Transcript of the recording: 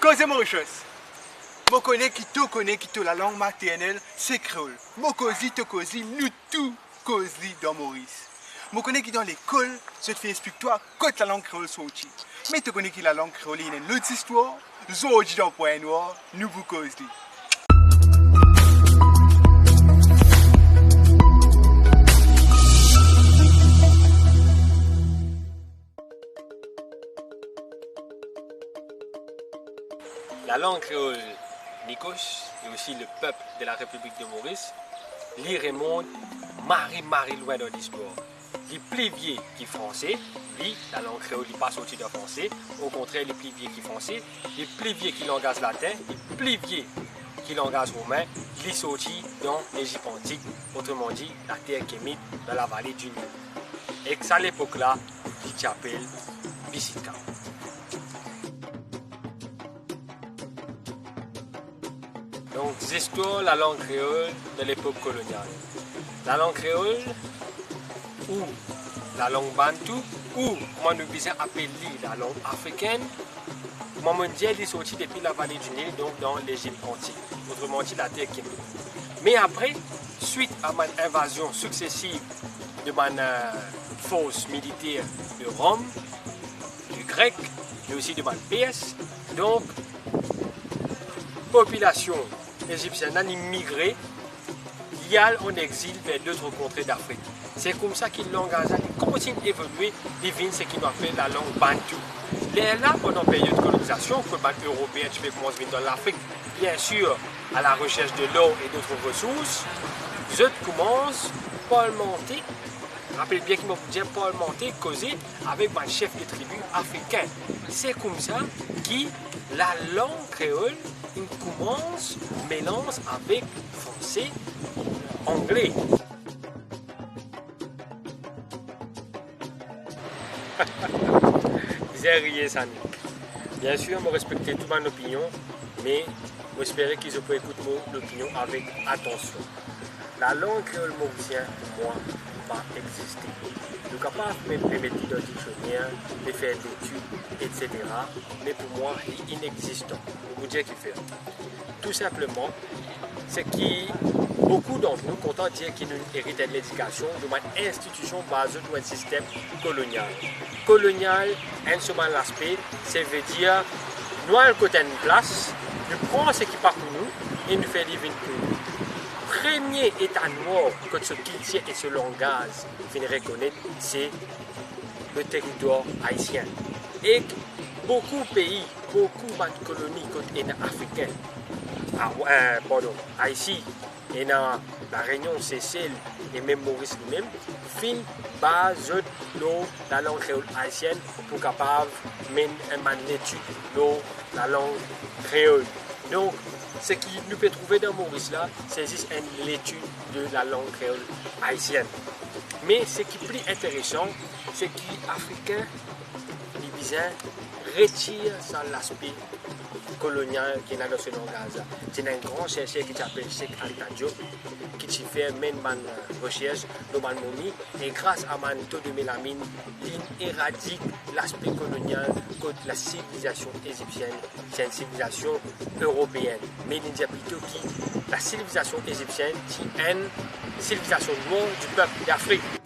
Cause Mauritius. Je connais qui tout la langue maternelle, c'est créole. Je connais nous tout causer dans Maurice. Je connais qui dans l'école, je te fais expliquer toi quand la langue créole sortit. Mais tu connais qui la langue créole, il y a une autre histoire. Aujourd'hui dans Point Noir, nous vous causons. La langue créole Nikos et aussi le peuple de la République de Maurice, l'y remonte marie loin dans l'histoire. Les plus vieux qui français, lui, la langue créole n'est pas sortie de français, au contraire, les plus vieux qui français, les plus vieux qui langage latin, les plus vieux qui langage romain, les sorti dans l'Égypte antique, autrement dit, la terre qui est dans la vallée du Nil. Et que à l'époque-là, il s'appelle Bissitka. Donc, l'histoire de la langue créole de l'époque coloniale. La langue créole, ou la langue bantou, ou comment nous disons appeler la langue africaine, comment on dit, elle est sortie depuis la vallée du Nil, donc dans l'Égypte antique, autrement dit la terre qui est. Mais après, suite à mon invasion successive de mon force militaire de Rome, du grec, mais aussi de mon PS, donc, population égyptienne a immigré, il y a en exil vers d'autres contrées d'Afrique. C'est comme ça qu'il langage continue d'évoluer, devine ce qu'il appelle la langue bantou. Là, pendant la période de colonisation, que les Européens tu peux commencer dans l'Afrique, bien sûr, à la recherche de l'eau et d'autres ressources, les autres commencent à parlementer. Rappelez bien qu'ils m'ont dit parlementer, causer avec un chef de tribu africain. C'est comme ça que la langue créole commence à mélanger avec français, anglais. Vous avez rié, ça. Bien sûr, je respecte toute mon opinion, mais j'espère qu'ils peuvent écouter mon opinion avec attention. La langue créole mauricienne, pour moi, pas exister. Je suis capable de me permettre dans le dictionnaire, de faire des études, etc. Mais pour moi, il est inexistant. Je vous dis qu'il fait. Tout simplement, c'est que beaucoup d'entre nous, content de dire qu'ils nous héritent de l'éducation, de une institution basée sur un système colonial. Colonial, un seul aspect, ça veut dire, nous avons côté une place, nous prenons ce qui part pour nous et nous faisons vivre pour nous. Premier état noir que ce culture et ce langage finit reconnaître, c'est le territoire haïtien. Et beaucoup de pays, beaucoup de colonies côté africaines, Haïti et dans la Réunion, Seychelles et même Maurice lui-même, fin base de la langue créole haïtienne pour capable de mener une étude de la langue créole. Donc, ce qui nous peut trouver dans Maurice là, c'est juste l'étude de la langue créole haïtienne. Mais ce qui est plus intéressant, c'est que les Africains, les Bizins, retirent l'aspect colonial qui est dans ce langage. C'est un grand chercheur qui s'appelle Cheikh Anta Diop qui fait même une recherche dans le momie et grâce à mon taux de mélamine, il éradique l'aspect colonial contre la civilisation égyptienne. C'est une civilisation européenne. Mais il dit plutôt que la civilisation égyptienne est une civilisation noire du peuple d'Afrique.